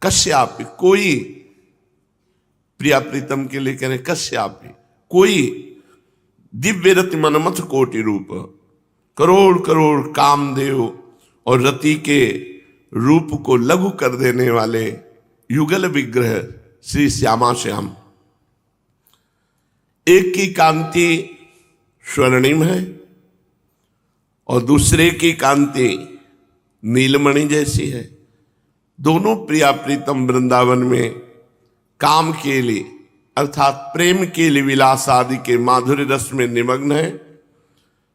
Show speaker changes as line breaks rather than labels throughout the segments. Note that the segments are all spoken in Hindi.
कश्यापि, कोई प्रिया प्रीतम के लिए कह रहे कश्यापि, कोई दिव्य रति मनमथ कोटि रूप, करोड़ करोड़ कामदेव और रति के रूप को लघु कर देने वाले युगल विग्रह श्री श्यामा श्याम। एक की कांति स्वर्णिम है और दूसरे की कांति नीलमणि जैसी है। दोनों प्रिया प्रीतम वृंदावन में काम के लिए अर्थात प्रेम के लिए विलास आदि के माधुर्य रस में निमग्न है।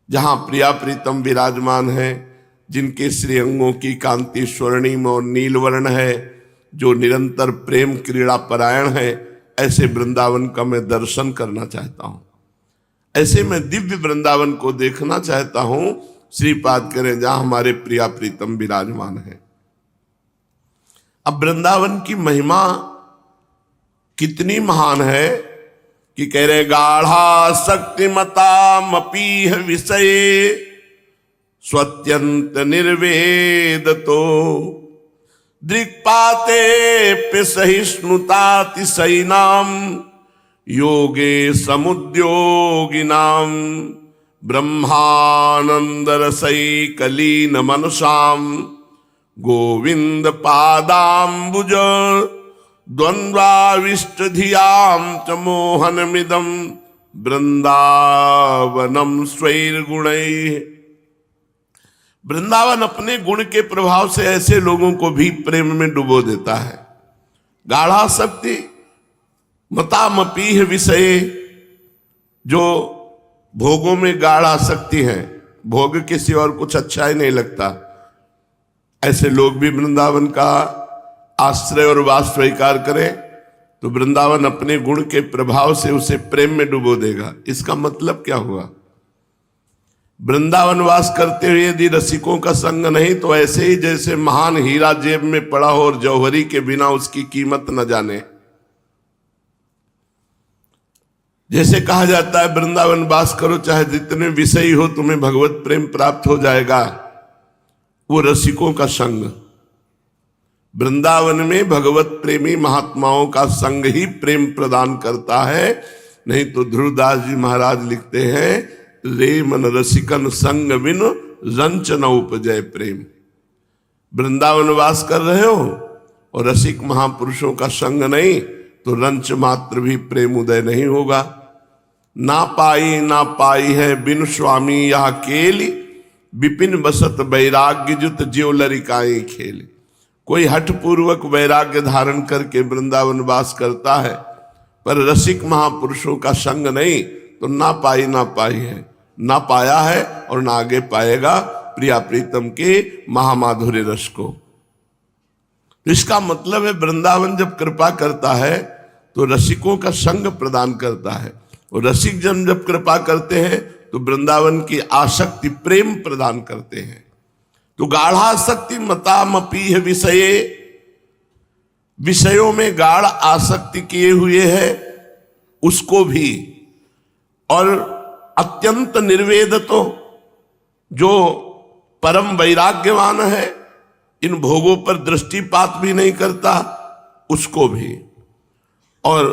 जहां प्रिया प्रीतम विराजमान है, जिनके श्री अंगों की कांति स्वर्णिम और नीलवर्ण है, जो निरंतर प्रेम क्रीड़ा परायण है, ऐसे वृंदावन का मैं दर्शन करना चाहता हूं। ऐसे मैं दिव्य वृंदावन को देखना चाहता हूं। श्रीपाद करें जहां हमारे प्रिया प्रीतम विराजमान है। अब वृंदावन की महिमा कितनी महान है कि कह रहे गाढ़ा शक्तिमता मपीह विषय स्वत्यंत निर्वेद तो दृक्पाते पिसहिष्णुतातिशयिनाम योगे समुद्योगिनाम ब्रह्मानंद रसैकलीन मनसाम गोविंद पादाम्बुज द्वंद्वाविष्ट धियाम च मोहनमिदं वृंदावनम स्वैर्गुणैः। वृंदावन अपने गुण के प्रभाव से ऐसे लोगों को भी प्रेम में डुबो देता है। गाढ़ा शक्ति मतामपीह विषय, जो भोगों में गाढ़ा शक्ति है, भोग के सिवा और कुछ अच्छा ही नहीं लगता, ऐसे लोग भी वृंदावन का आश्रय और वास स्वीकार करें तो वृंदावन अपने गुण के प्रभाव से उसे प्रेम में डुबो देगा। इसका मतलब क्या हुआ? वृंदावन वास करते हुए यदि रसिकों का संग नहीं तो ऐसे ही जैसे महान हीरा जेब में पड़ा हो और जौहरी के बिना उसकी कीमत न जाने। जैसे कहा जाता है वृंदावन वास करो चाहे जितने विषयी हो, तुम्हें भगवत प्रेम प्राप्त हो जाएगा। वो रसिकों का संग, वृंदावन में भगवत प्रेमी महात्माओं का संग ही प्रेम प्रदान करता है। नहीं तो ध्रुवदास जी महाराज लिखते हैं रे मन रसिकन संग बिन रंच न उपजय प्रेम। वृंदावन वास कर रहे हो और रसिक महापुरुषों का संग नहीं तो रंच मात्र भी प्रेम उदय नहीं होगा। ना पाई है बिन स्वामी यह केली विपिन बसत वैराग्य जुत ज्यो लरिकाएं खेली। कोई हठ पूर्वक वैराग्य धारण करके वृंदावन वास करता है पर रसिक महापुरुषों का संग नहीं तो ना पाई है, ना पाया है और ना आगे पाएगा प्रिया प्रीतम के महामाधुर्य रस को। इसका मतलब है वृंदावन जब कृपा करता है तो रसिकों का संग प्रदान करता है, और रसिक जन जब कृपा करते हैं तो वृंदावन की आसक्ति प्रेम प्रदान करते हैं। तो गाढ़ा शक्ति मतामपीह विषय, विषयों में गाढ़ आसक्ति किए हुए है उसको भी, और अत्यंत निर्वेद तो जो परम वैराग्यवान है, इन भोगों पर दृष्टिपात भी नहीं करता उसको भी, और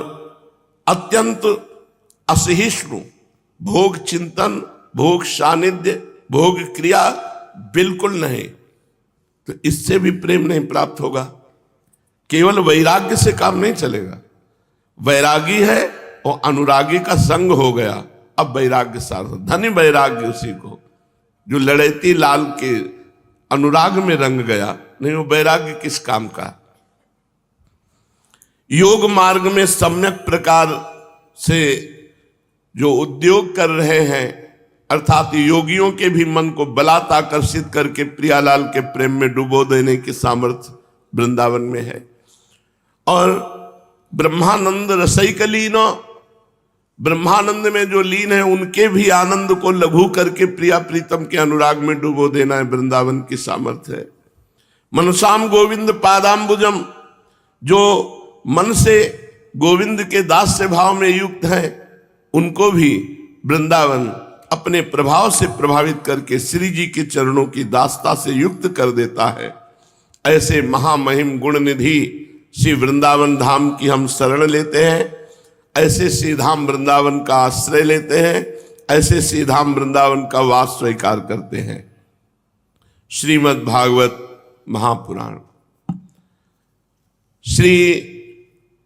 अत्यंत असहिष्णु, भोग चिंतन, भोग सानिध्य, भोग क्रिया बिल्कुल नहीं, तो इससे भी प्रेम नहीं प्राप्त होगा। केवल वैराग्य से काम नहीं चलेगा। वैरागी है और अनुरागी का संग हो गया, अब वैराग्य साधन, धनी वैराग्य उसी को जो लड़ैती लाल के अनुराग में रंग गया, नहीं वो वैराग्य किस काम का। योग मार्ग में सम्यक प्रकार से जो उद्योग कर रहे हैं, अर्थात योगियों के भी मन को बलात् आकर्षित करके प्रियालाल के प्रेम में डुबो देने की सामर्थ्य वृंदावन में है। और ब्रह्मानंद रसैकलीन, ब्रह्मानंद में जो लीन है उनके भी आनंद को लघु करके प्रिया प्रीतम के अनुराग में डुबो देना है वृंदावन की सामर्थ्य है। मनसाम गोविंद पादाम्बुजम, जो मन से गोविंद के दास्य भाव में युक्त है उनको भी वृंदावन अपने प्रभाव से प्रभावित करके श्री जी के चरणों की दास्ता से युक्त कर देता है। ऐसे महामहिम गुण निधि श्री वृंदावन धाम की हम शरण लेते हैं, ऐसे श्री धाम वृंदावन का आश्रय लेते हैं, ऐसे श्री धाम वृंदावन का वास स्वीकार करते हैं। श्रीमद् भागवत महापुराण। श्री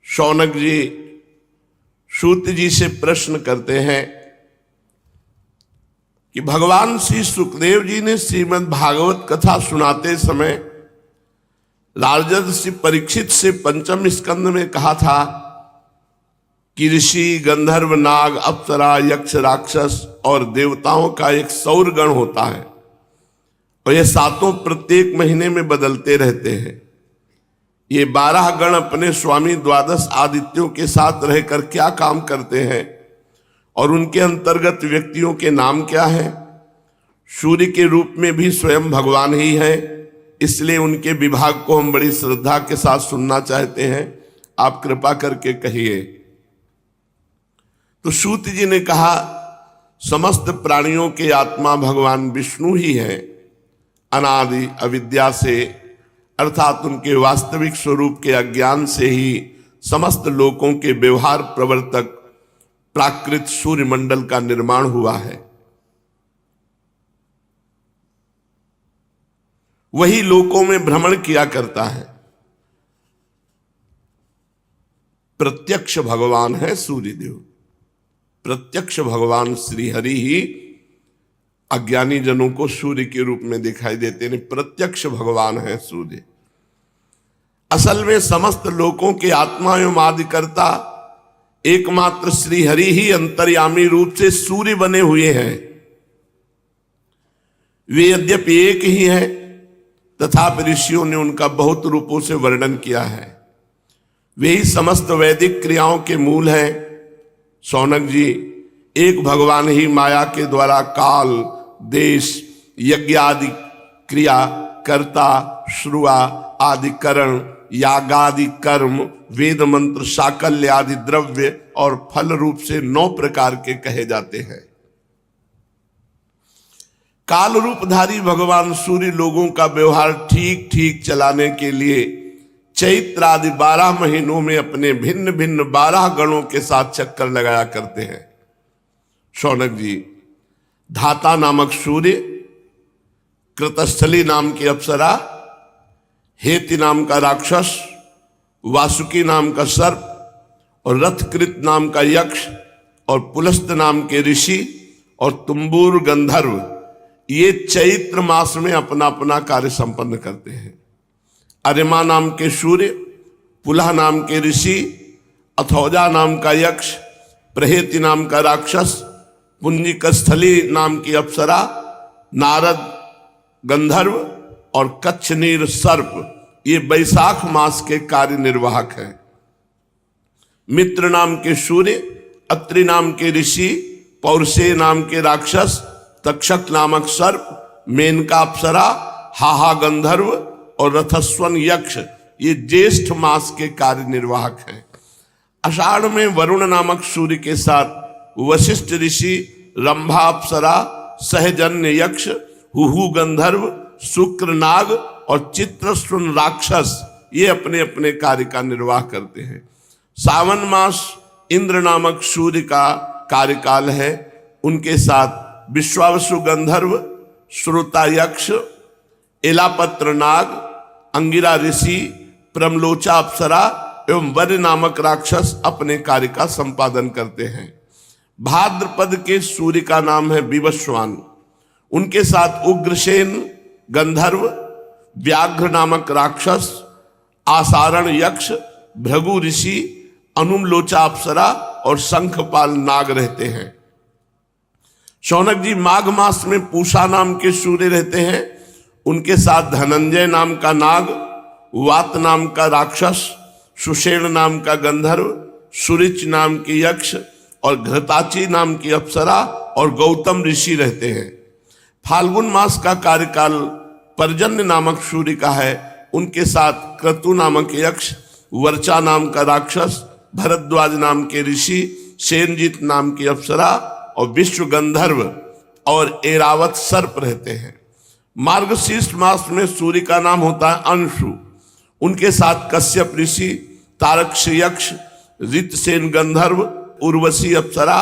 शौनक जी सूत जी से प्रश्न करते हैं कि भगवान श्री सुखदेव जी ने श्रीमद् भागवत कथा सुनाते समय राजर्षि परीक्षित से पंचम स्कंद में कहा था कि ऋषि, गंधर्व, नाग, अप्सरा, यक्ष, राक्षस और देवताओं का एक सौर गण होता है और ये सातों प्रत्येक महीने में बदलते रहते हैं। ये 12 गण अपने स्वामी द्वादश आदित्यों के साथ रहकर क्या काम करते हैं और उनके अंतर्गत व्यक्तियों के नाम क्या हैं? सूर्य के रूप में भी स्वयं भगवान ही है, इसलिए उनके विभाग को हम बड़ी श्रद्धा के साथ सुनना चाहते हैं, आप कृपा करके कहिए। तो सूत जी ने कहा, समस्त प्राणियों के आत्मा भगवान विष्णु ही है। अनादि अविद्या से अर्थात उनके वास्तविक स्वरूप के अज्ञान से ही समस्त लोकों के व्यवहार प्रवर्तक प्राकृत सूर्य मंडल का निर्माण हुआ है। वही लोकों में भ्रमण किया करता है। प्रत्यक्ष भगवान है सूर्यदेव, प्रत्यक्ष भगवान श्री हरि ही अज्ञानी जनों को सूर्य के रूप में दिखाई देते हैं। प्रत्यक्ष भगवान है सूर्य। असल में समस्त लोकों के आत्मा एवं आदिकर्ता एकमात्र श्री हरि ही अंतर्यामी रूप से सूर्य बने हुए हैं। वे यद्यपि एक ही हैं, तथापि ऋषियों ने उनका बहुत रूपों से वर्णन किया है। वे ही समस्त वैदिक क्रियाओं के मूल हैं। शौनक जी, एक भगवान ही माया के द्वारा काल, देश, यज्ञ आदि क्रिया, कर्ता, श्रुआ आदि करण, यागादि कर्म, वेद मंत्र, साकल्य आदि द्रव्य और फल रूप से 9 प्रकार के कहे जाते हैं। काल रूपधारी भगवान सूर्य लोगों का व्यवहार ठीक ठीक चलाने के लिए चैत्र आदि 12 महीनों में अपने भिन्न भिन्न 12 गणों के साथ चक्कर लगाया करते हैं। शौनक जी, धाता नामक सूर्य, कृतस्थली नाम की अप्सरा, हेति नाम का राक्षस, वासुकी नाम का सर्प और रथकृत नाम का यक्ष और पुलस्त नाम के ऋषि और तुम्बूर गंधर्व, ये चैत्र मास में अपना अपना कार्य संपन्न करते हैं। अरिमा नाम के सूर्य, पुलह नाम के ऋषि, अथौजा नाम का यक्ष, प्रहेति नाम का राक्षस, पुंजिकस्थली नाम की अप्सरा, नारद गंधर्व और कच्छनीर सर्प, ये बैसाख मास के कार्य निर्वाहक हैं। मित्र नाम के सूर्य, अत्रि नाम के ऋषि, पौरसे नाम के राक्षस, तक्षक नामक सर्प, मेनका अप्सरा, हाहा गंधर्व और रथस्वन यक्ष, ये ज्येष्ठ मास के कार्य निर्वाहक हैं। आषाढ़ में वरुण नामक सूर्य के साथ वशिष्ठ ऋषि, रंभा अप्सरा, सहजन्य यक्ष, हुहु गंधर्व, शुक्र नाग और चित्रस्वन राक्षस, ये अपने अपने कार्य का निर्वाह करते हैं। सावन मास इंद्र नामक सूर्य का कार्यकाल है। उनके साथ विश्वावसु गंधर्व, श्रोता यक्ष, एलापत्र नाग, अंगिरा ऋषि, प्रमलोचा अप्सरा एवं वर नामक राक्षस अपने कार्य का संपादन करते हैं। भाद्रपद के सूर्य का नाम है विवस्वान। उनके साथ उग्रसेन गंधर्व, व्याघ्र नामक राक्षस, आसारण यक्ष, भृगु ऋषि, अनुमलोचा अप्सरा और शंखपाल नाग रहते हैं। शौनक जी, माघ मास में पूषा नाम के सूर्य रहते हैं। उनके साथ धनंजय नाम का नाग, वात नाम का राक्षस, सुषेण नाम का गंधर्व, सुरिच नाम के यक्ष और घृताची नाम की अप्सरा और गौतम ऋषि रहते हैं। फाल्गुन मास का कार्यकाल पर्जन्य नामक सूर्य का है। उनके साथ क्रतु नामक यक्ष, वर्चा नाम का राक्षस, भरद्वाज नाम के ऋषि, सेनजीत नाम की अप्सरा और विश्व गंधर्व और एरावत सर्प रहते हैं। मार्गशीर्ष मास में सूर्य का नाम होता है अंशु। उनके साथ कश्यप ऋषि, तारक्ष यक्ष, ऋतसेन गंधर्व, उर्वशी अप्सरा,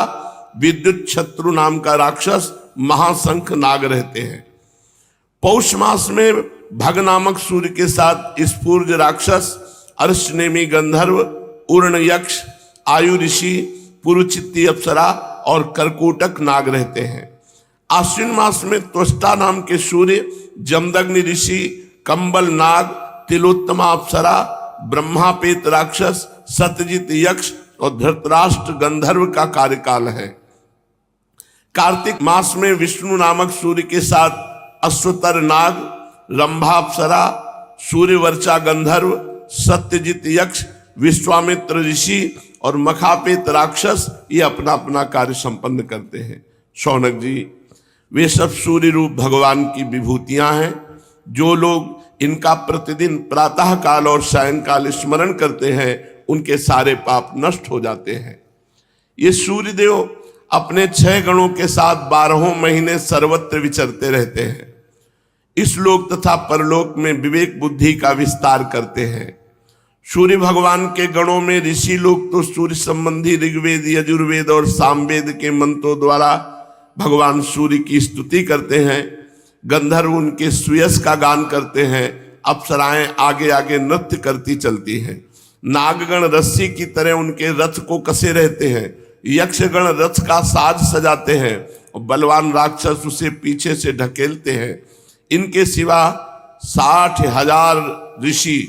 विद्युत शत्रु नाम का राक्षस, महाशंख नाग रहते हैं। पौष मास में भग नामक सूर्य के साथ स्फूर्ज राक्षस, अर्शनेमी गंधर्व, उर्ण यक्ष, आयु ऋषि, पुरुचित्ती अप्सरा और कर्कोटक नाग रहते हैं। आश्विन मास में त्वष्टा नाम के सूर्य, जमदग्नि ऋषि, कंबल नाग, तिलोत्तमा अप्सरा, ब्रह्मापेत राक्षस, सत्यजित यक्ष और धृतराष्ट्र गंधर्व का कार्यकाल है। कार्तिक मास में विष्णु नामक सूर्य के साथ अश्वतर नाग, रंभा अप्सरा, सूर्यवर्चा गंधर्व, सत्यजित यक्ष, विश्वामित्र ऋषि और मखापेत राक्षस ये अपना अपना कार्य संपन्न करते हैं। शौनक जी, वे सब सूर्य रूप भगवान की विभूतियां हैं। जो लोग इनका प्रतिदिन प्रातः काल और सायंकाल स्मरण करते हैं उनके सारे पाप नष्ट हो जाते हैं। ये सूर्यदेव अपने 6 गणों के साथ 12 महीने सर्वत्र विचरते रहते हैं। इस लोक तथा परलोक में विवेक बुद्धि का विस्तार करते हैं। सूर्य भगवान के गणों में ऋषि लोग तो सूर्य संबंधी ऋग्वेद, यजुर्वेद और सामवेद के मंत्रों द्वारा भगवान सूर्य की स्तुति करते हैं। गंधर्व उनके सुयश का गान करते हैं। अप्सराएं आगे आगे नृत्य करती चलती हैं। नागगण रस्सी की तरह उनके रथ को कसे रहते हैं। यक्षगण रथ का साज सजाते हैं और बलवान राक्षस उसे पीछे से ढकेलते हैं। इनके सिवा 60,000 ऋषि,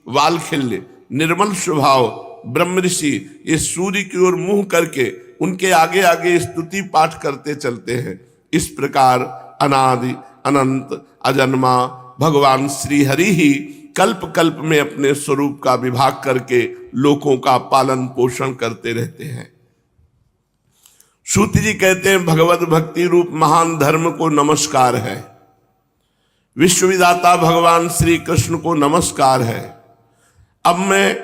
वालखिल्य, निर्मल स्वभाव ब्रह्म ऋषि ये सूर्य की ओर मुंह करके उनके आगे आगे स्तुति पाठ करते चलते हैं। इस प्रकार अनादि अनंत अजन्मा भगवान श्री हरि ही कल्प कल्प में अपने स्वरूप का विभाग करके लोकों का पालन पोषण करते रहते हैं। सूत जी कहते हैं, भगवत भक्ति रूप महान धर्म को नमस्कार है। विश्वविदाता भगवान श्री कृष्ण को नमस्कार है। अब मैं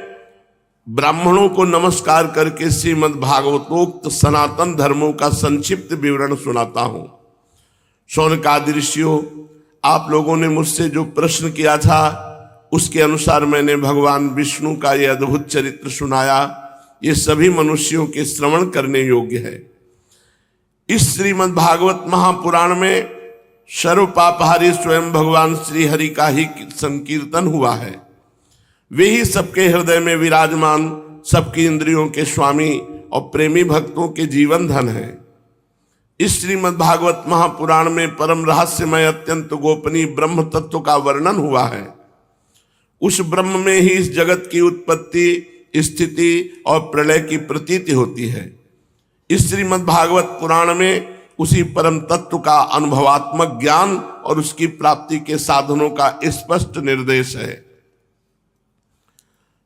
ब्राह्मणों को नमस्कार करके श्रीमद् भागवतोक्त सनातन धर्मों का संक्षिप्त विवरण सुनाता हूं। शौनकादि ऋषियों, आप लोगों ने मुझसे जो प्रश्न किया था उसके अनुसार मैंने भगवान विष्णु का यह अद्भुत चरित्र सुनाया। ये सभी मनुष्यों के श्रवण करने योग्य है। इस श्रीमद् भागवत महापुराण में सर्व पापहारी स्वयं भगवान श्री हरि का ही संकीर्तन हुआ है। वे ही सबके हृदय में विराजमान, सबकी इंद्रियों के स्वामी और प्रेमी भक्तों के जीवन धन है। इस श्रीमद् भागवत महापुराण में परम रहस्यमय अत्यंत गोपनीय ब्रह्म तत्व का वर्णन हुआ है। उस ब्रह्म में ही इस जगत की उत्पत्ति, स्थिति और प्रलय की प्रतीति होती है। इस श्रीमद् भागवत पुराण में उसी परम तत्व का अनुभवात्मक ज्ञान और उसकी प्राप्ति के साधनों का स्पष्ट निर्देश है।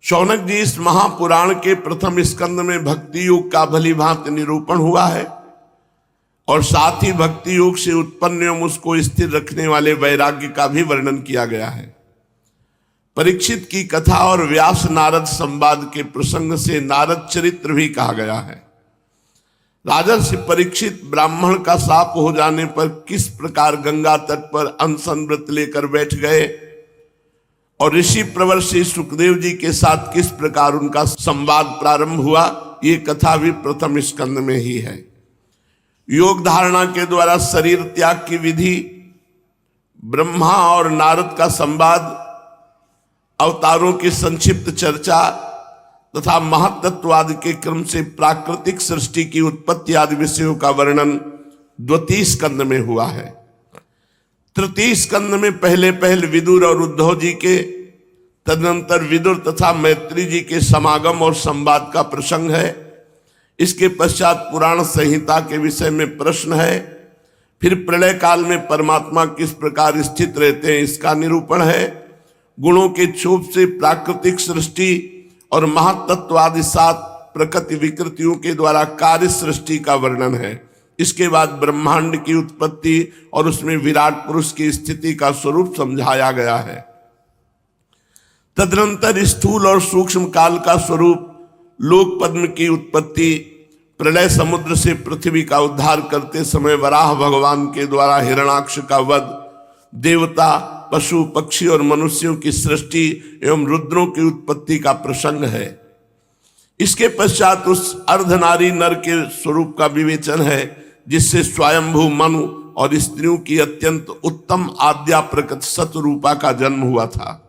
शौनक जी, इस महापुराण के प्रथम स्कंद में भक्ति योग का भली भांति निरूपण हुआ है और साथ ही भक्ति योग से उत्पन्न एवं उसको स्थिर रखने वाले वैराग्य का भी वर्णन किया गया है। परीक्षित की कथा और व्यास नारद संवाद के प्रसंग से नारद चरित्र भी कहा गया है। राजर्षि परीक्षित ब्राह्मण का शाप हो जाने पर किस प्रकार गंगा तट पर अनशन व्रत लेकर बैठ गए और ऋषि प्रवर श्री सुखदेव जी के साथ किस प्रकार उनका संवाद प्रारंभ हुआ, ये कथा भी प्रथम स्कंद में ही है। योग धारणा के द्वारा शरीर त्याग की विधि, ब्रह्मा और नारद का संवाद, अवतारों की संक्षिप्त चर्चा तथा महातत्ववाद के क्रम से प्राकृतिक सृष्टि की उत्पत्ति आदि विषयों का वर्णन द्वितीय स्कंद में हुआ है। तृतीय स्कंद में पहले विदुर और उद्धव जी के, तदनंतर विदुर तथा मैत्री जी के समागम और संवाद का प्रसंग है। इसके पश्चात पुराण संहिता के विषय में प्रश्न है। फिर प्रलय काल में परमात्मा किस प्रकार स्थित रहते हैं इसका निरूपण है। गुणों के क्षोभ से प्राकृतिक सृष्टि और महातत्व आदि 7 प्रकृति विकृतियों के द्वारा कार्य सृष्टि का वर्णन है। इसके बाद ब्रह्मांड की उत्पत्ति और उसमें विराट पुरुष की स्थिति का स्वरूप समझाया गया है। तदनंतर स्थूल और सूक्ष्म काल का स्वरूप, लोक पद्म की उत्पत्ति, प्रलय समुद्र से पृथ्वी का उद्धार करते समय वराह भगवान के द्वारा हिरणाक्ष का वध, देवता पशु पक्षी और मनुष्यों की सृष्टि एवं रुद्रों की उत्पत्ति का प्रसंग है। इसके पश्चात उस अर्धनारी नर के स्वरूप का विवेचन है, जिससे स्वयंभू मनु और स्त्रियों की अत्यंत उत्तम आद्या प्रकट सतरूपा का जन्म हुआ था।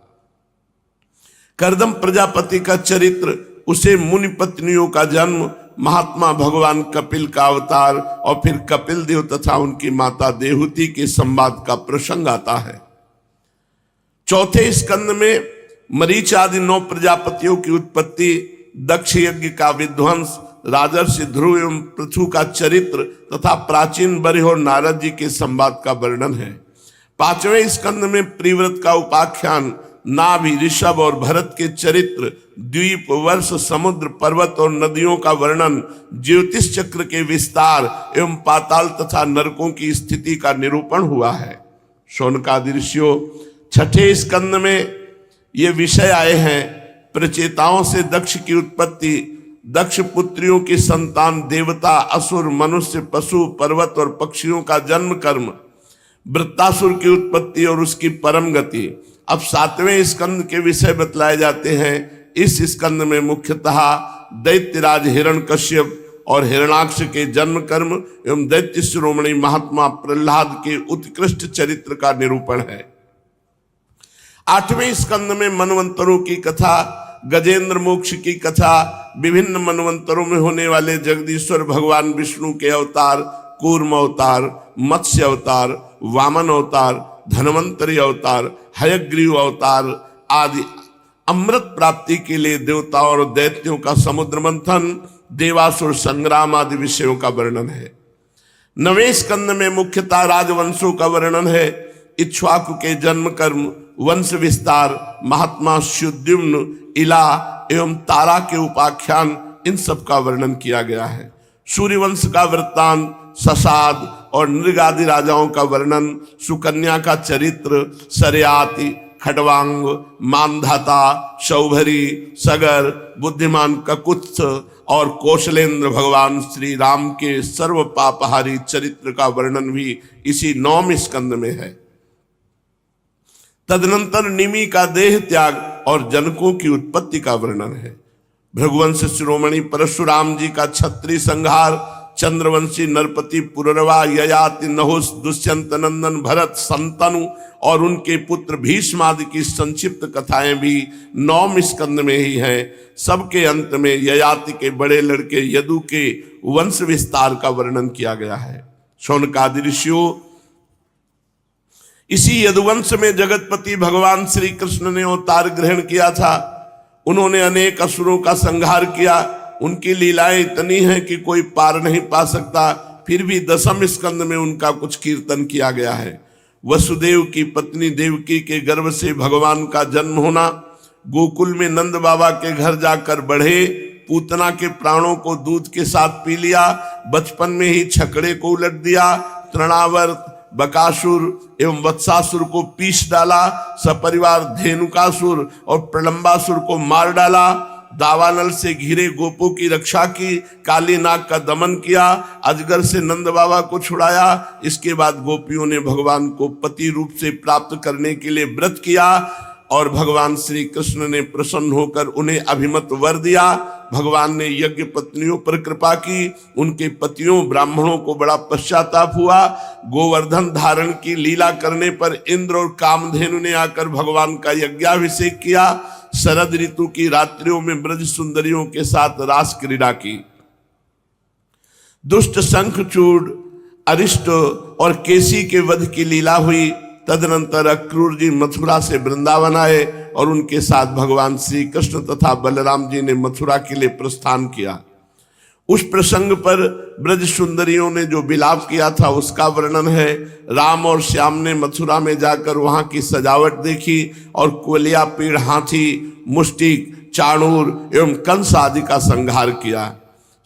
कर्दम प्रजापति का चरित्र, उसे मुनि पत्नियों का जन्म, महात्मा भगवान कपिल का अवतार और फिर कपिल देव तथा उनकी माता देवहूति के संवाद का प्रसंग आता है। चौथे स्कंद में मरीच आदि 9 प्रजापतियों की उत्पत्ति, दक्ष यज्ञ का विध्वंस, राजर्षि ध्रुव एवं पृथु का चरित्र तथा प्राचीन बरिह और नारद जी के संवाद का वर्णन है। 5वें स्कंद में प्रिव्रत का उपाख्यान, नाभि, ऋषभ और भरत के चरित्र, द्वीप, वर्ष, समुद्र, पर्वत और नदियों का वर्णन, ज्योतिष चक्र के विस्तार एवं पाताल तथा नरकों की स्थिति का निरूपण हुआ है। शौनकादि ऋषियों, 6ठे स्कंद में ये विषय आए हैं। प्रचेताओं से दक्ष की उत्पत्ति, दक्ष पुत्रियों की संतान, देवता, असुर, मनुष्य, पशु, पर्वत और पक्षियों का जन्म कर्म, वृत्तासुर की उत्पत्ति और उसकी परम गति। अब 7वें स्कंद के विषय बतलाए जाते हैं। इस स्कंद में मुख्यतः दैत्यराज हिरण्यकश्यप और हिरणाक्ष के जन्म कर्म एवं दैत्य शिरोमणि महात्मा प्रहलाद के उत्कृष्ट चरित्र का निरूपण है। 8वें स्कंद में मनवंतरों की कथा, गजेंद्र मोक्ष की कथा, विभिन्न मनवंतरों में होने वाले जगदीश्वर भगवान विष्णु के अवतार, कूर्म अवतार, मत्स्य अवतार, वामन अवतार, धन्वंतरी अवतार, हयग्रीव अवतार आदि, अमृत प्राप्ति के लिए देवताओं और दैत्यों का समुद्र मंथन, देवासुर संग्राम आदि विषयों का वर्णन है। 9वें स्कंद में मुख्यतः राजवंशों का वर्णन है। इक्ष्वाकु के जन्म कर्म, वंश विस्तार, महात्मा सुद्युम्न, इला एवं तारा के उपाख्यान, इन सब का वर्णन किया गया है। सूर्यवंश का वृत्तांत, ससाद और नृगादि राजाओं का वर्णन, सुकन्या का चरित्र, सरयाति, खडवांग, मानधाता, शौभरी, सगर, बुद्धिमान ककुत्स और कौशलेंद्र भगवान श्री राम के सर्व पापहारी चरित्र का वर्णन भी इसी 9वें स्कंद में है। तदनंतर निमि का देह त्याग और जनकों की उत्पत्ति का वर्णन है। भृगुवंश शिरोमणि परशुराम जी का क्षत्रिय संहार, चंद्रवंशी नरपति पुररवा, ययाति, नहुस, दुष्यंत नंदन, भरत, संतनु और उनके पुत्र भीष्म आदि की संक्षिप्त कथाएं भी 9वें स्कंद में ही हैं। सबके अंत में ययाति के बड़े लड़के यदु के वंश विस्तार का वर्णन किया गया है। शौनकादि ऋषियों, इसी यदुवंश में जगतपति भगवान श्री कृष्ण ने अवतार ग्रहण किया था। उन्होंने अनेक असुरों का संहार किया। उनकी लीलाएं इतनी हैं कि कोई पार नहीं पा सकता। फिर भी 10वें स्कंद में उनका कुछ कीर्तन किया गया है। वसुदेव की पत्नी देवकी के गर्भ से भगवान का जन्म होना, गोकुल में नंद बाबा के घर जाकर बढ़े, पूतना के प्राणों को दूध के साथ पी लिया, बचपन में ही छकड़े को उलट दिया, तृणावर्त, बकासुर एवं वत्सासुर को पीस डाला, सपरिवार धेनुकासुर और प्रलंबासुर को मार डाला, दावानल से घिरे गोपों की रक्षा की, काली नाग का दमन किया, अजगर से नंद बाबा को छुड़ाया। इसके बाद गोपियों ने भगवान को पति रूप से प्राप्त करने के लिए व्रत किया और भगवान श्री कृष्ण ने प्रसन्न होकर उन्हें अभिमत वर दिया। भगवान ने यज्ञ पत्नियों पर कृपा की, उनके पतियों ब्राह्मणों को बड़ा पश्चाताप हुआ। गोवर्धन धारण की लीला करने पर इंद्र और कामधेनु ने आकर भगवान का यज्ञाभिषेक किया। शरद ऋतु की रात्रियों में ब्रज सुंदरियों के साथ रास क्रीड़ा की। दुष्ट शंखचूड़, अरिष्ट और केसी के वध की लीला हुई। तदनंतर अक्रूर जी मथुरा से वृंदावन आए और उनके साथ भगवान श्री कृष्ण तथा बलराम जी ने मथुरा के लिए प्रस्थान किया। उस प्रसंग पर ब्रज सुंदरियों ने जो विलाप किया था उसका वर्णन है। राम और श्याम ने मथुरा में जाकर वहां की सजावट देखी और कोलिया, पेड़, हाथी, मुष्टिक, चाणूर एवं कंस आदि का संहार किया।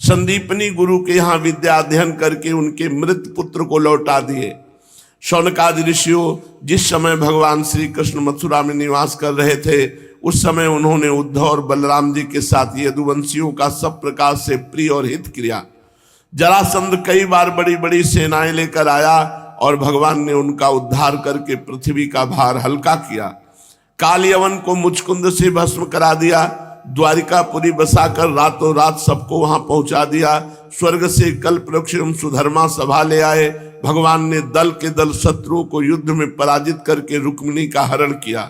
संदीपनी गुरु के यहाँ विद्या अध्ययन करके उनके मृत पुत्र को लौटा दिए। शौनकादि ऋषियों, जिस समय भगवान श्री कृष्ण मथुरा में निवास कर रहे थे उस समय उन्होंने उद्धव और बलराम जी के साथ यदुवंशियों का सब प्रकार से प्रिय और हित किया। जरासंध कई बार बड़ी बड़ी सेनाएं लेकर आया और भगवान ने उनका उद्धार करके पृथ्वी का भार हल्का किया। काल यवन को मुचकुंद से भस्म करा दिया, द्वारिकापुरी बसाकर रातों रात सबको वहां पहुंचा दिया। स्वर्ग से कल्पवृक्ष एवं सुधर्मा सभा ले आए। भगवान ने दल के दल शत्रुओं को युद्ध में पराजित करके रुक्मिणी का हरण किया।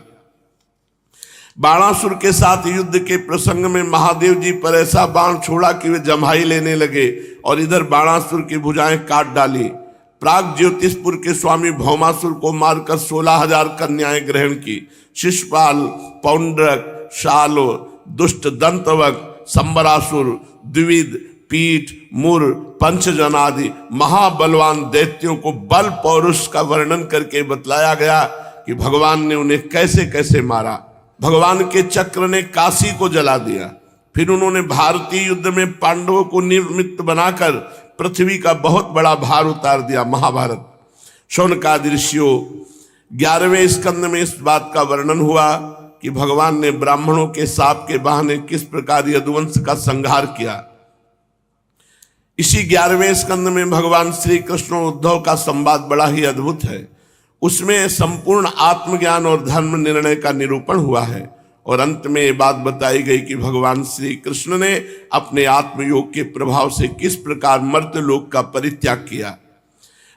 बाणासुर के साथ युद्ध के प्रसंग में महादेव जी पर ऐसा बाण छोड़ा कि वे जम्हाई लेने लगे और इधर बाणासुर की भुजाएं काट डाली। प्राग ज्योतिषपुर के स्वामी भौमासुर को मारकर 16,000 कन्याएं ग्रहण की। शिशुपाल, पौंड्रक, शालो, दुष्ट दंतवक, संबरासुर, द्विविद, पीठ, मुर, पंचजन आदि महाबलवान दैत्यों को बल पौरुष का वर्णन करके बतलाया गया कि भगवान ने उन्हें कैसे कैसे मारा। भगवान के चक्र ने काशी को जला दिया। फिर उन्होंने भारतीय युद्ध में पांडवों को निमित्त बनाकर पृथ्वी का बहुत बड़ा भार उतार दिया। महाभारत शौनकादि ऋषियों 11वें स्कंद में इस बात का वर्णन हुआ कि भगवान ने ब्राह्मणों के शाप के बहाने किस प्रकार यदुवंश का संहार किया। इसी 11वें स्कंद में भगवान श्री कृष्ण और उद्धव का संवाद बड़ा ही अद्भुत है। उसमें संपूर्ण आत्मज्ञान और धर्म निर्णय का निरूपण हुआ है और अंत में ये बात बताई गई कि भगवान श्री कृष्ण ने अपने आत्मयोग के प्रभाव से किस प्रकार मर्त्यलोक का परित्याग किया।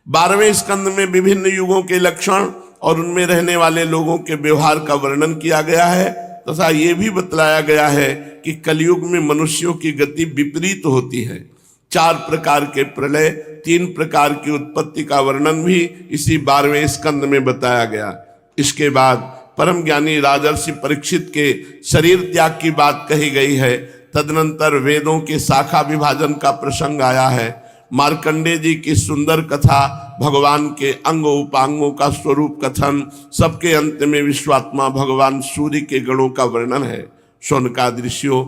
12वें स्कंद में विभिन्न युगों के लक्षण और उनमें रहने वाले लोगों के व्यवहार का वर्णन किया गया है तथा ये भी बतलाया गया है कि कलयुग में मनुष्यों की गति विपरीत होती है। 4 प्रकार के प्रलय, 3 प्रकार की उत्पत्ति का वर्णन भी इसी 12वें स्कंद में बताया गया। इसके बाद परम ज्ञानी राजर्षि परीक्षित के शरीर त्याग की बात कही गई है। तदनंतर वेदों के शाखा विभाजन का प्रसंग आया है। मार्कंडे जी की सुंदर कथा, भगवान के अंग उपांगों का स्वरूप कथन, सबके अंत में विश्वात्मा भगवान सूर्य के गणों का वर्णन है। शौनकादि ऋषियों,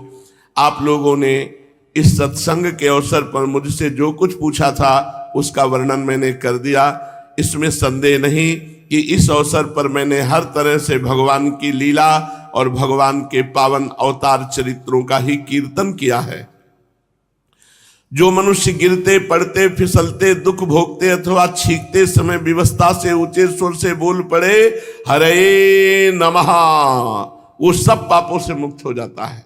आप लोगों ने इस सत्संग के अवसर पर मुझसे जो कुछ पूछा था उसका वर्णन मैंने कर दिया। इसमें संदेह नहीं कि इस अवसर पर मैंने हर तरह से भगवान की लीला और भगवान के पावन अवतार चरित्रों का ही कीर्तन किया है। जो मनुष्य गिरते पड़ते फिसलते दुख भोगते अथवा छींकते समय विवस्था से ऊंचे स्वर से बोल पड़े हरे नमः, वो सब पापों से मुक्त हो जाता है।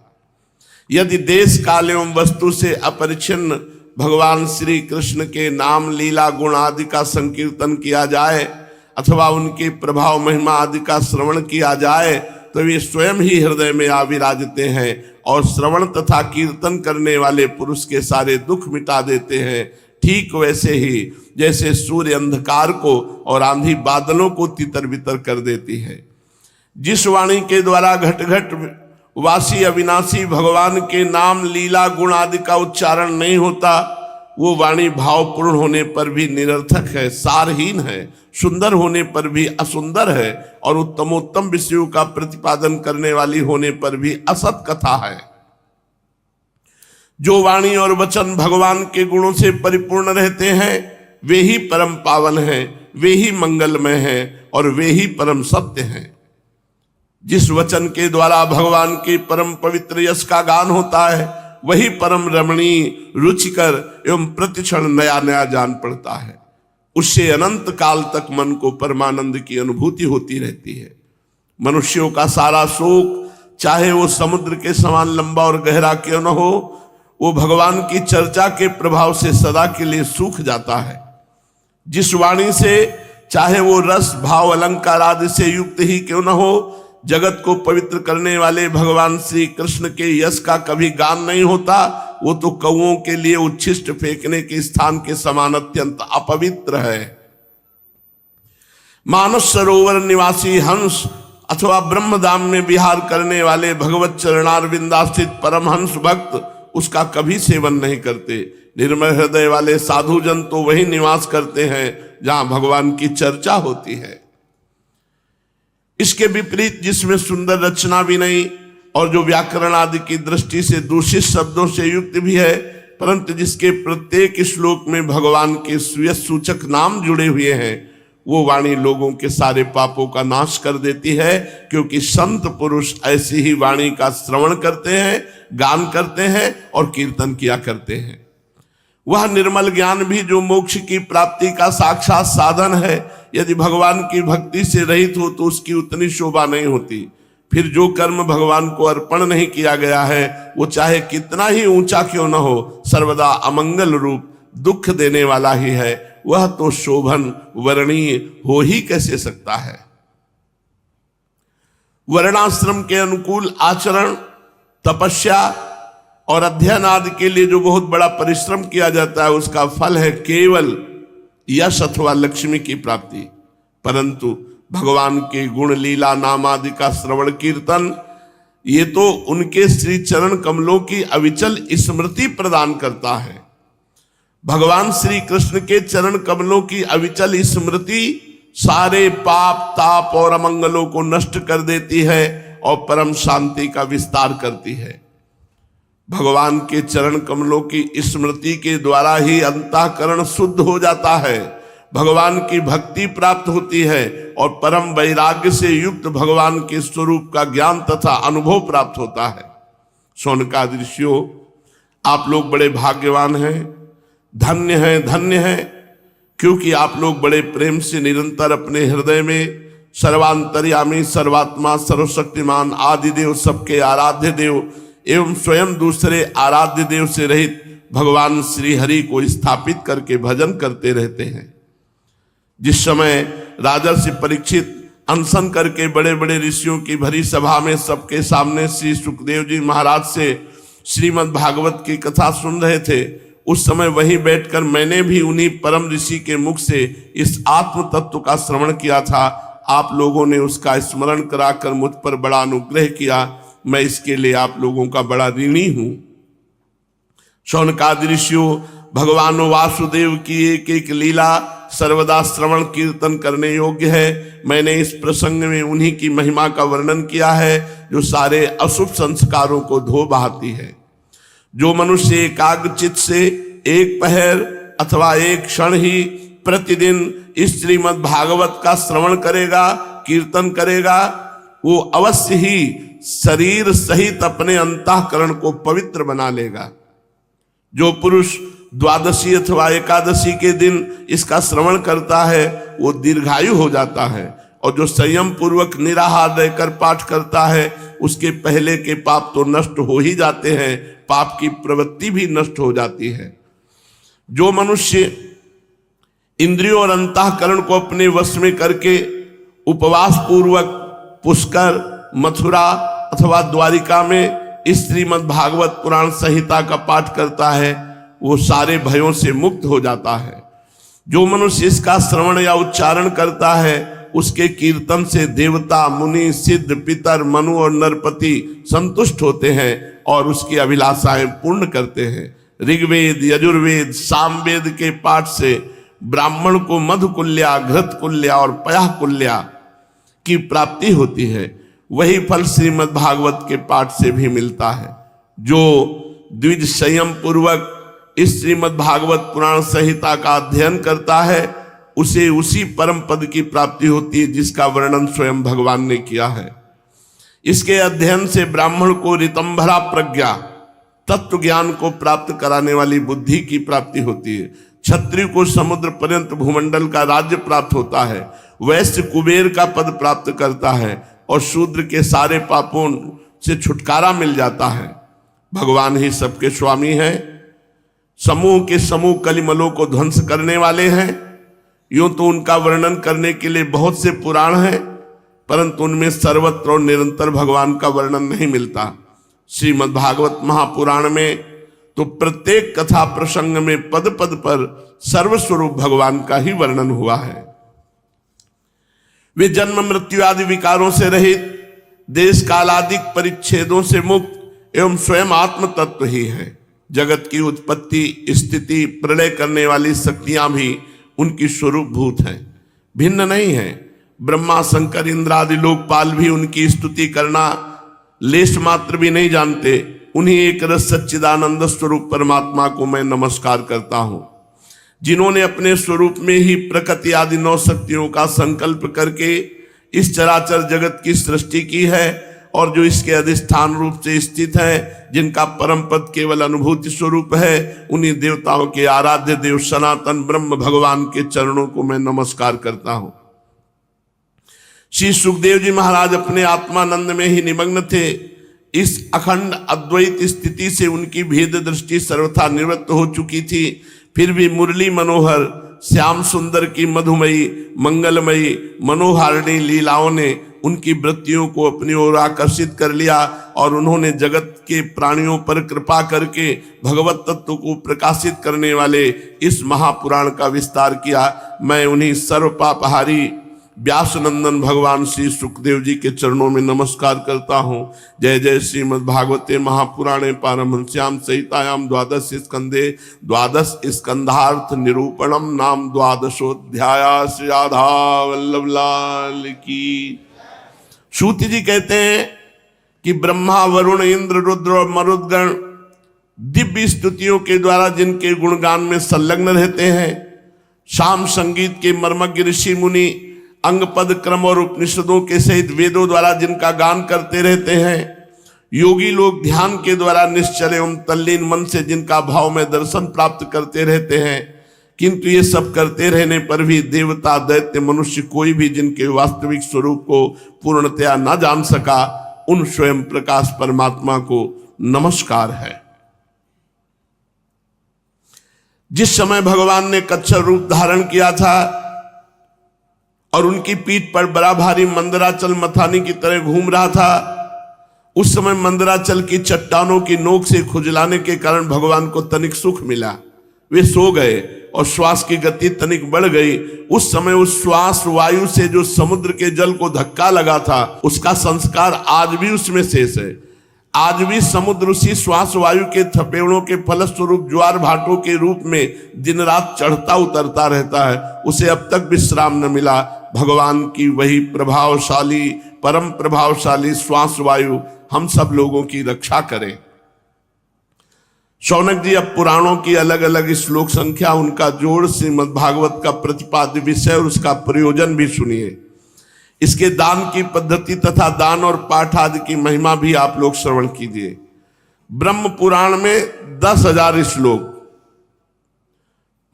यदि देश काल एवं वस्तु से अपरिच्छिन्न भगवान श्री कृष्ण के नाम लीला गुण आदि का संकीर्तन किया जाए अथवा उनके प्रभाव महिमा आदि का श्रवण किया जाए तो वे स्वयं ही हृदय में आ विराजते हैं और श्रवण तथा कीर्तन करने वाले पुरुष के सारे दुख मिटा देते हैं। ठीक वैसे ही जैसे सूर्य अंधकार को और आंधी बादलों को तितर बितर कर देती है। जिस वाणी के द्वारा घट घट वासी अविनाशी भगवान के नाम लीला गुण आदि का उच्चारण नहीं होता, वो वाणी भावपूर्ण होने पर भी निरर्थक है, सारहीन है, सुंदर होने पर भी असुंदर है और उत्तमोत्तम विषयों का प्रतिपादन करने वाली होने पर भी असत कथा है। जो वाणी और वचन भगवान के गुणों से परिपूर्ण रहते हैं वे ही परम पावन हैं, वे ही मंगलमय हैं और वे ही परम सत्य हैं। जिस वचन के द्वारा भगवान के परम पवित्र यश का गान होता है वही परम रमणीय, रुचिकर एवं प्रतिक्षण नया नया जान पड़ता है। उससे अनंत काल तक मन को परमानंद की अनुभूति होती रहती है। मनुष्यों का सारा शोक चाहे वो समुद्र के समान लंबा और गहरा क्यों न हो, वो भगवान की चर्चा के प्रभाव से सदा के लिए सूख जाता है। जिस वाणी से चाहे वो रस भाव अलंकार आदि से युक्त ही क्यों न हो, जगत को पवित्र करने वाले भगवान श्री कृष्ण के यश का कभी गान नहीं होता, वो तो कौओं के लिए उच्छिष्ट फेंकने के स्थान के समान अत्यंत अपवित्र है। मानस सरोवर निवासी हंस अथवा ब्रह्मधाम में विहार करने वाले भगवत चरणारविंदास्थित परमहंस भक्त उसका कभी सेवन नहीं करते। निर्मल हृदय वाले साधु जन तो वही निवास करते हैं जहां भगवान की चर्चा होती है। इसके विपरीत जिसमें सुंदर रचना भी नहीं और जो व्याकरण आदि की दृष्टि से दूषित शब्दों से युक्त भी है, परंतु जिसके प्रत्येक श्लोक में भगवान के सुयश सूचक नाम जुड़े हुए हैं, वो वाणी लोगों के सारे पापों का नाश कर देती है। क्योंकि संत पुरुष ऐसी ही वाणी का श्रवण करते हैं, गान करते हैं और कीर्तन किया करते हैं। वह निर्मल ज्ञान भी जो मोक्ष की प्राप्ति का साक्षात साधन है, यदि भगवान की भक्ति से रहित हो तो उसकी उतनी शोभा नहीं होती। फिर जो कर्म भगवान को अर्पण नहीं किया गया है वो चाहे कितना ही ऊंचा क्यों न हो, सर्वदा अमंगल रूप दुख देने वाला ही है। वह तो शोभन वर्णीय हो ही कैसे सकता है। वर्णाश्रम के अनुकूल आचरण, तपस्या और अध्ययन आदि के लिए जो बहुत बड़ा परिश्रम किया जाता है उसका फल है केवल यश अथवा लक्ष्मी की प्राप्ति। परंतु भगवान के गुण लीला नाम आदि का श्रवण कीर्तन, ये तो उनके श्री चरण कमलों की अविचल स्मृति प्रदान करता है। भगवान श्री कृष्ण के चरण कमलों की अविचल स्मृति सारे पाप ताप और अमंगलों को नष्ट कर देती है और परम शांति का विस्तार करती है। भगवान के चरण कमलों की स्मृति के द्वारा ही अंतःकरण शुद्ध हो जाता है, भगवान की भक्ति प्राप्त होती है और परम वैराग्य से युक्त भगवान के स्वरूप का ज्ञान तथा अनुभव प्राप्त होता है। शौनकादि ऋषियों, आप लोग बड़े भाग्यवान हैं, धन्य हैं, क्योंकि आप लोग बड़े प्रेम से निरंतर अपने हृदय में सर्वांतर्यामी, सर्वात्मा, सर्वशक्तिमान, आदिदेव, सबके आराध्य देव एवं स्वयं दूसरे आराध्य देव से रहित भगवान श्री हरि को स्थापित करके भजन करते रहते हैं। जिस समय राजर्षि परीक्षित अनशन करके बड़े बड़े ऋषियों की भरी सभा में सबके सामने श्री सुखदेव जी महाराज से श्रीमद् भागवत की कथा सुन रहे थे, उस समय वहीं बैठकर मैंने भी उन्हीं परम ऋषि के मुख से इस आत्म तत्व का श्रवण किया था। आप लोगों ने उसका स्मरण कराकर मुझ पर बड़ा अनुग्रह किया, मैं इसके लिए आप लोगों का बड़ा ऋणी हूं। शौनकादि ऋषियों, भगवान वासुदेव की एक एक लीला सर्वदा श्रवण कीर्तन करने योग्य है। मैंने इस प्रसंग में उन्हीं की महिमा का वर्णन किया है जो सारे अशुभ संस्कारों को धो बहाती है। जो मनुष्य एकाग्र चित्त से एक पहर अथवा एक क्षण ही प्रतिदिन इस श्रीमद् भागवत का श्रवण करेगा, कीर्तन करेगा, वो अवश्य ही शरीर सहित अपने अंतःकरण को पवित्र बना लेगा। जो पुरुष द्वादशी अथवा एकादशी के दिन इसका श्रवण करता है वो दीर्घायु हो जाता है, और जो संयम पूर्वक निराहार रहकर पाठ करता है उसके पहले के पाप तो नष्ट हो ही जाते हैं, पाप की प्रवृत्ति भी नष्ट हो जाती है। जो मनुष्य इंद्रियों और अंतःकरण को अपने वश में करके उपवास पूर्वक पुष्कर, मथुरा अथवा द्वारिका में इस श्रीमद् भागवत पुराण संहिता का पाठ करता है वो सारे भयों से मुक्त हो जाता है। जो मनुष्य इसका श्रवण या उच्चारण करता है उसके कीर्तन से देवता, मुनि, सिद्ध, पितर, मनु और नरपति संतुष्ट होते हैं और उसकी अभिलाषाएं पूर्ण करते हैं। ऋग्वेद, यजुर्वेद, सामवेद के पाठ से ब्राह्मण को मधुकुल्या, घृतकुल्या और पयाकुल्या की प्राप्ति होती है। वही फल श्रीमद् भागवत के पाठ से भी मिलता है। जो द्विज संयम पूर्वक इस श्रीमद् भागवत पुराण संहिता का अध्ययन करता है उसे उसी परम पद की प्राप्ति होती है जिसका वर्णन स्वयं भगवान ने किया है। इसके अध्ययन से ब्राह्मण को ऋतंभरा प्रज्ञा, तत्व ज्ञान को प्राप्त कराने वाली बुद्धि की प्राप्ति होती है। क्षत्रिय को समुद्र पर्यंत भूमंडल का राज्य प्राप्त होता है, वैश्य कुबेर का पद प्राप्त करता है और शूद्र के सारे पापों से छुटकारा मिल जाता है। भगवान ही सबके स्वामी हैं, समूह के समूह कलिमलों को ध्वंस करने वाले हैं। यूं तो उनका वर्णन करने के लिए बहुत से पुराण हैं, परंतु उनमें सर्वत्र और निरंतर भगवान का वर्णन नहीं मिलता। श्रीमद् भागवत महापुराण में तो प्रत्येक कथा प्रसंग में पद पद पर सर्वस्वरूप भगवान का ही वर्णन हुआ है। वे जन्म मृत्यु आदि विकारों से रहित, देश कालादिक परिच्छेदों से मुक्त एवं स्वयं आत्म तत्व ही है। जगत की उत्पत्ति, स्थिति, प्रलय करने वाली शक्तियां भी उनकी स्वरूप भूत हैं, भिन्न नहीं है। ब्रह्मा, शंकर, इंद्र आदि लोकपाल भी उनकी स्तुति करना लेश मात्र भी नहीं जानते। उन्हीं एक रस सच्चिदानंद स्वरूप परमात्मा को मैं नमस्कार करता हूं, जिन्होंने अपने स्वरूप में ही प्रकृति आदि 9 शक्तियों का संकल्प करके इस चराचर जगत की सृष्टि की है और जो इसके अधिष्ठान रूप से स्थित है, जिनका परम पद केवल अनुभूति स्वरूप है, उन्हीं देवताओं के आराध्य देव सनातन ब्रह्म भगवान के चरणों को मैं नमस्कार करता हूं। श्री सुखदेव जी महाराज अपने आत्मानंद में ही निमग्न थे। इस अखंड अद्वैत स्थिति से उनकी भेद दृष्टि सर्वथा निवृत्त हो चुकी थी। फिर भी मुरली मनोहर श्याम सुंदर की मधुमयी मंगलमयी मनोहारिणी लीलाओं ने उनकी वृत्तियों को अपनी ओर आकर्षित कर लिया और उन्होंने जगत के प्राणियों पर कृपा करके भगवत तत्व को प्रकाशित करने वाले इस महापुराण का विस्तार किया। मैं उन्हीं सर्व पापहारी व्यासनंदन भगवान श्री सुखदेव जी के चरणों में नमस्कार करता हूँ। जय जय श्रीमद् भागवते महापुराणे पारमहंस्याम सहितायाम द्वादश स्कंदे द्वादश स्कंधार्थ निरूपणम नाम द्वादशोध्याय। श्री राधा वल्लभ लाल की। सूत जी कहते हैं कि ब्रह्मा वरुण इंद्र रुद्र और मरुद्गण दिव्य स्तुतियों के द्वारा जिनके गुणगान में संलग्न रहते हैं, शाम संगीत के मर्मज्ञ ऋषि मुनि अंग पद क्रम और उपनिषदों के सहित वेदों द्वारा जिनका गान करते रहते हैं, योगी लोग ध्यान के द्वारा निश्चल एवं तल्लीन मन से जिनका भाव में दर्शन प्राप्त करते रहते हैं, किंतु ये सब करते रहने पर भी देवता दैत्य मनुष्य कोई भी जिनके वास्तविक स्वरूप को पूर्णतया न जान सका, उन स्वयं प्रकाश परमात्मा को नमस्कार है। जिस समय भगवान ने कच्छप रूप धारण किया था और उनकी पीठ पर बड़ा भारी मंदराचल मथानी की तरह घूम रहा था, उस समय मंदराचल की चट्टानों की नोक से खुजलाने के कारण भगवान को तनिक सुख मिला। वे सो गए और श्वास की गति तनिक बढ़ गई। उस समय उस श्वास वायु से जो समुद्र के जल को धक्का लगा था, उसका संस्कार आज भी उसमें शेष है। आज भी समुद्र उसी श्वास वायु के थपेड़ों के फलस्वरूप ज्वार भाटों के रूप में दिन रात चढ़ता उतरता रहता है। उसे अब तक विश्राम न मिला। भगवान की वही प्रभावशाली परम प्रभावशाली श्वास वायु हम सब लोगों की रक्षा करे। शौनक जी अब पुराणों की अलग अलग श्लोक संख्या, उनका जोड़, श्रीमद् भागवत का प्रतिपाद्य विषय और उसका प्रयोजन भी सुनिए। इसके दान की पद्धति तथा दान और पाठ आदि की महिमा भी आप लोग श्रवण कीजिए। ब्रह्म पुराण में 10,000 श्लोक,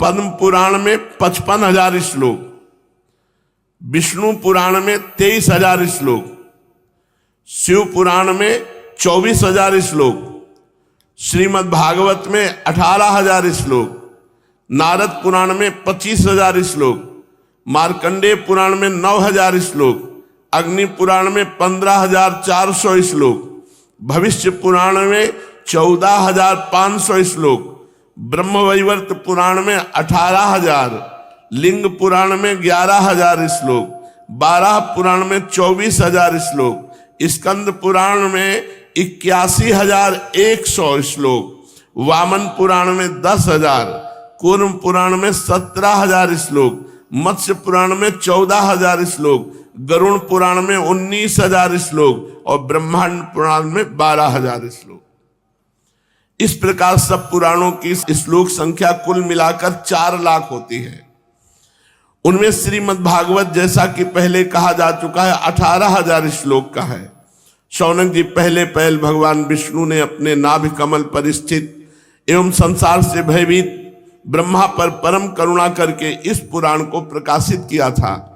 पद्म पुराण में 55,000 श्लोक, विष्णु पुराण में 23,000 श्लोक, शिव पुराण में 24,000 श्लोक, श्रीमद् भागवत में 18,000 श्लोक, नारद पुराण में 25,000 श्लोक, मार्कंडेय पुराण में 9,000 श्लोक, अग्नि पुराण में 15,400 श्लोक, भविष्य पुराण में 14,500 श्लोक, ब्रह्मवैवर्त पुराण में 18,000, लिंग पुराण में 11,000 श्लोक, 12 पुराण में 24,000 श्लोक, स्कंद पुराण में 81,100 श्लोक, वामन पुराण में 10,000, कूर्म पुराण में 17,000 श्लोक, मत्स्य पुराण में 14,000 श्लोक, गरुण पुराण में 19,000 श्लोक और ब्रह्मांड पुराण में 12,000 श्लोक। इस प्रकार सब पुराणों की श्लोक संख्या कुल मिलाकर 4 लाख होती है। उनमें श्रीमद् भागवत, जैसा कि पहले कहा जा चुका है, 18,000 श्लोक का है। शौनक जी, पहले पहल भगवान विष्णु ने अपने नाभि कमल पर स्थित एवं संसार से भयभीत ब्रह्मा पर परम करुणा करके इस पुराण को प्रकाशित किया था।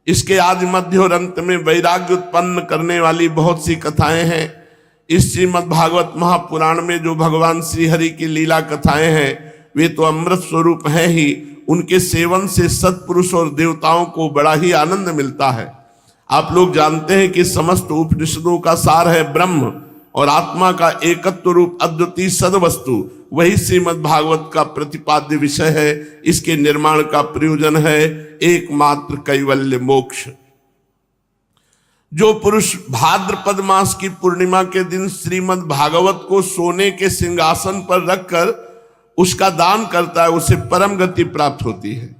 इसके आदि मध्य और अंत में वैराग्य उत्पन्न करने वाली बहुत सी कथाएं हैं। इस श्रीमद् भागवत महापुराण में जो भगवान श्री हरि की लीला कथाएं हैं, वे तो अमृत स्वरूप हैं ही। उनके सेवन से सत्पुरुष और देवताओं को बड़ा ही आनंद मिलता है। आप लोग जानते हैं कि समस्त उपनिषदों का सार है ब्रह्म और आत्मा का एकत्व रूप अद्वितीय सदवस्तु, वही श्रीमद् भागवत का प्रतिपाद्य विषय है। इसके निर्माण का प्रयोजन है एकमात्र कैवल्य मोक्ष। जो पुरुष भाद्रपद मास की पूर्णिमा के दिन श्रीमद् भागवत को सोने के सिंहासन पर रखकर उसका दान करता है, उसे परम गति प्राप्त होती है।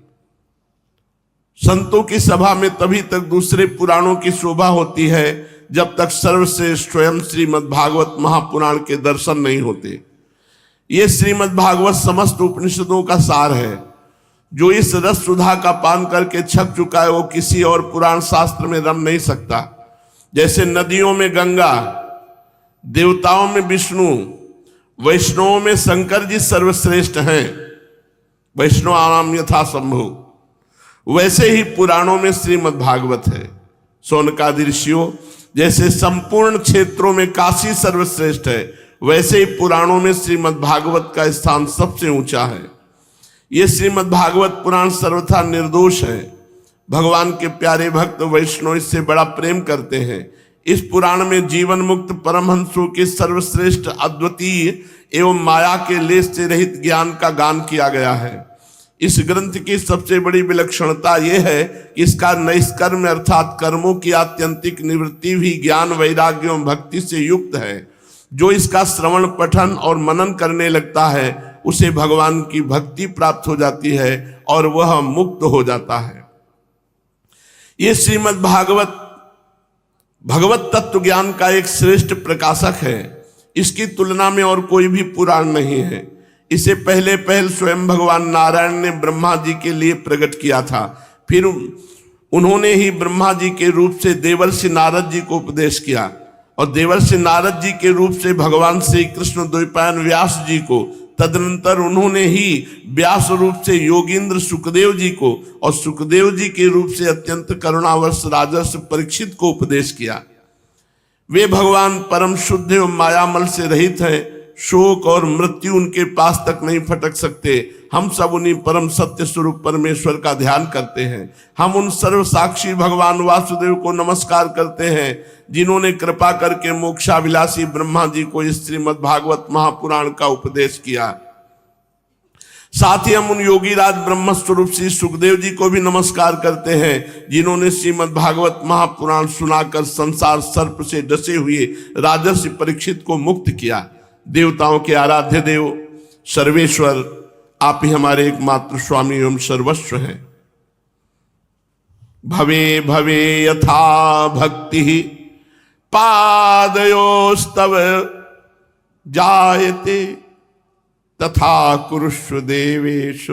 संतों की सभा में तभी तक दूसरे पुराणों की शोभा होती है जब तक सर्वश्रेष्ठ स्वयं श्रीमद् भागवत महापुराण के दर्शन नहीं होते। ये श्रीमद् भागवत समस्त उपनिषदों का सार है। जो इस रस सुधा का पान करके छक चुका है, वो किसी और पुराण शास्त्र में रम नहीं सकता। जैसे नदियों में गंगा, देवताओं में विष्णु, वैष्णवों में शंकर जी सर्वश्रेष्ठ हैं, वैष्णव आनाम यथा संभव, वैसे ही पुराणों में श्रीमद् भागवत है। शौनकादि ऋषियों जैसे संपूर्ण क्षेत्रों में काशी सर्वश्रेष्ठ है, वैसे ही पुराणों में श्रीमद् भागवत का स्थान सबसे ऊंचा है। ये श्रीमद् भागवत पुराण सर्वथा निर्दोष है। भगवान के प्यारे भक्त वैष्णव इससे बड़ा प्रेम करते हैं। इस पुराण में जीवन मुक्त परमहंसों के सर्वश्रेष्ठ अद्वितीय एवं माया के लेस से रहित ज्ञान का गान किया गया है। इस ग्रंथ की सबसे बड़ी विलक्षणता यह है कि इसका नैष्कर्म अर्थात कर्मों की आत्यंतिक निवृत्ति भी ज्ञान, वैराग्य एवं भक्ति से युक्त है। जो इसका श्रवण, पठन और मनन करने लगता है उसे भगवान की भक्ति प्राप्त हो जाती है और वह मुक्त हो जाता है। ये श्रीमद् भागवत भगवत तत्व ज्ञान का एक श्रेष्ठ प्रकाशक है। इसकी तुलना में और कोई भी पुराण नहीं है। इसे पहले स्वयं भगवान नारायण ने ब्रह्मा जी के लिए प्रकट किया था। फिर उन्होंने ही ब्रह्मा जी के रूप से देवर्षि नारद जी को उपदेश किया और देवर्षि नारद जी के रूप से भगवान श्री कृष्ण द्वैपायन व्यास जी को, तदनंतर उन्होंने ही व्यास रूप से योगींद्र सुखदेव जी को और सुखदेव जी के रूप से अत्यंत करुणावश राजर्षि परीक्षित को उपदेश किया। वे भगवान परम शुद्ध एवं मायामल से रहित हैं। शोक और मृत्यु उनके पास तक नहीं फटक सकते। हम सब उन्हीं परम सत्य स्वरूप परमेश्वर का ध्यान करते हैं। हम उन सर्व साक्षी भगवान वासुदेव को नमस्कार करते हैं जिन्होंने कृपा करके मोक्षाभिलाषी ब्रह्मा जी को इस श्रीमद् भागवत महापुराण का उपदेश किया। साथ ही हम उन योगीराज ब्रह्म स्वरूप श्री सुखदेव जी को भी नमस्कार करते हैं जिन्होंने श्रीमद् भागवत महापुराण सुनाकर संसार सर्प से डसे हुए राजर्षि परीक्षित को मुक्त किया। देवताओं के आराध्य देव सर्वेश्वर, आप ही हमारे एकमात्र स्वामी एवं सर्वस्व हैं। भवे भवे यथा भक्ति पादयोस्तव जायते तथा कुरुष्व देवेश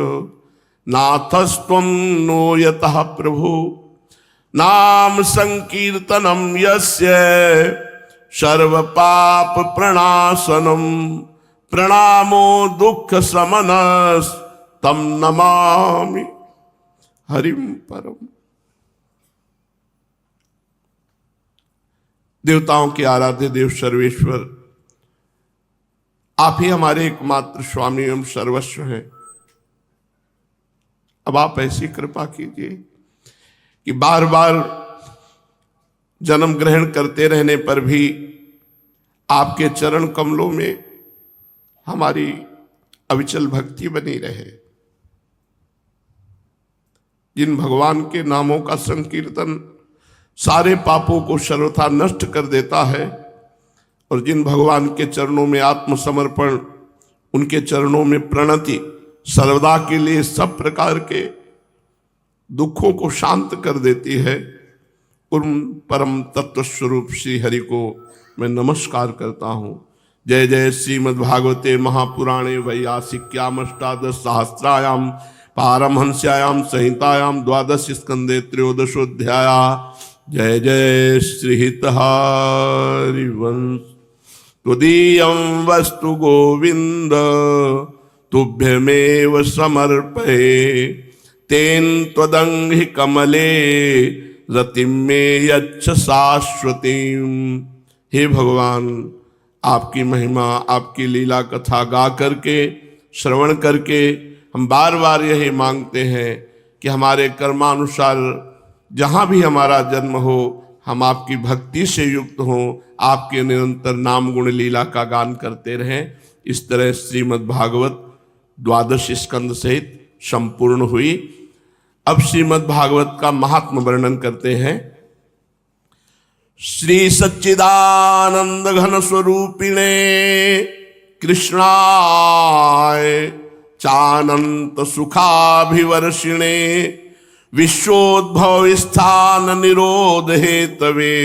नाथस्त्वं नो यतः प्रभु नाम संकीर्तनम यस्य सर्व पाप प्रणाशनम प्रणामो दुख समनस तम नमामि हरिम परम। देवताओं के आराध्य देव सर्वेश्वर, आप ही हमारे एकमात्र स्वामी एवं सर्वस्व हैं। अब आप ऐसी कृपा कीजिए कि बार बार जन्म ग्रहण करते रहने पर भी आपके चरण कमलों में हमारी अविचल भक्ति बनी रहे। जिन भगवान के नामों का संकीर्तन सारे पापों को सर्वथा नष्ट कर देता है और जिन भगवान के चरणों में आत्मसमर्पण, उनके चरणों में प्रणति सर्वदा के लिए सब प्रकार के दुखों को शांत कर देती है, उन परम तत्व स्वरूप श्री हरि को मैं नमस्कार करता हूँ। जय जय श्रीमद्भागवते महापुराणे वैयासिक्याम अष्टादश सहस्रायाम पारमहंस्यायाम संहितायाम द्वादश स्कंदे त्रयोदशोऽध्याय। जय जय श्रीहित हरिवंश। त्वदीयं वस्तु गोविंद तुभ्यमेव समर्पये तेन त्वदंघ्रि कमले रतिम में यच्छ शाश्वतीम। हे भगवान, आपकी महिमा, आपकी लीला कथा गा करके, श्रवण करके हम बार बार यही मांगते हैं कि हमारे कर्मानुसार जहाँ भी हमारा जन्म हो, हम आपकी भक्ति से युक्त हों, आपके निरंतर नाम गुण लीला का गान करते रहें। इस तरह श्रीमद् भागवत द्वादश स्कंद सहित संपूर्ण हुई। अब श्रीमद् भागवत का महात्म वर्णन करते हैं। श्री सच्चिदानंद घन स्वरूपिणे कृष्णाय चानंत सुखाभिवर्षिणे विश्वोद्भव स्थान निरोध हेतवे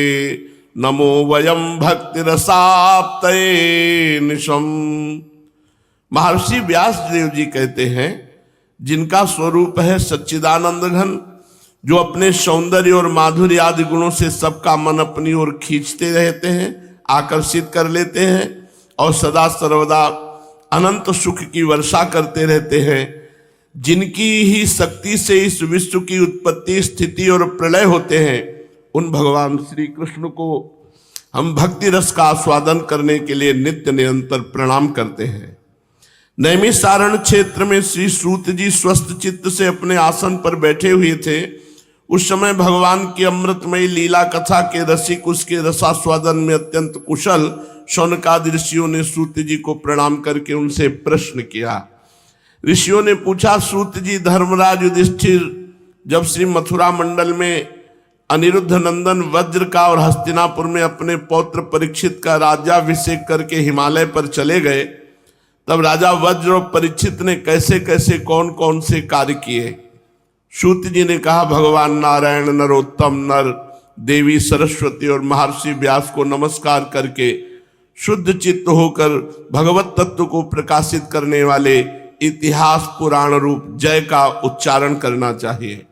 नमो वयम भक्ति रसाप्तये निशम। महर्षि व्यास देव जी कहते हैं, जिनका स्वरूप है सच्चिदानंद घन, जो अपने सौंदर्य और माधुर्य आदि गुणों से सबका मन अपनी ओर खींचते रहते हैं, आकर्षित कर लेते हैं और सदा सर्वदा अनंत सुख की वर्षा करते रहते हैं, जिनकी ही शक्ति से इस विश्व की उत्पत्ति, स्थिति और प्रलय होते हैं, उन भगवान श्री कृष्ण को हम भक्ति रस का आस्वादन करने के लिए नित्य निरंतर प्रणाम करते हैं। नैमिषारण्य क्षेत्र में श्री सूत जी स्वस्थ चित्त से अपने आसन पर बैठे हुए थे। उस समय भगवान की अमृतमयी लीला कथा के रसिक उसके रसास्वादन में अत्यंत कुशल शौनकादि ऋषियों ने सूत जी को प्रणाम करके उनसे प्रश्न किया। ऋषियों ने पूछा, सूत जी, धर्मराज युधिष्ठिर जब श्री मथुरा मंडल में अनिरुद्ध नंदन वज्र का और हस्तिनापुर में अपने पौत्र परीक्षित का राज्याभिषेक करके हिमालय पर चले गए, तब राजा वज्र और परीक्षित ने कैसे कैसे कौन कौन से कार्य किए। सूत जी ने कहा, भगवान नारायण, नरोत्तम, नर, देवी सरस्वती और महर्षि व्यास को नमस्कार करके शुद्ध चित्त होकर भगवत तत्व को प्रकाशित करने वाले इतिहास पुराण रूप जय का उच्चारण करना चाहिए।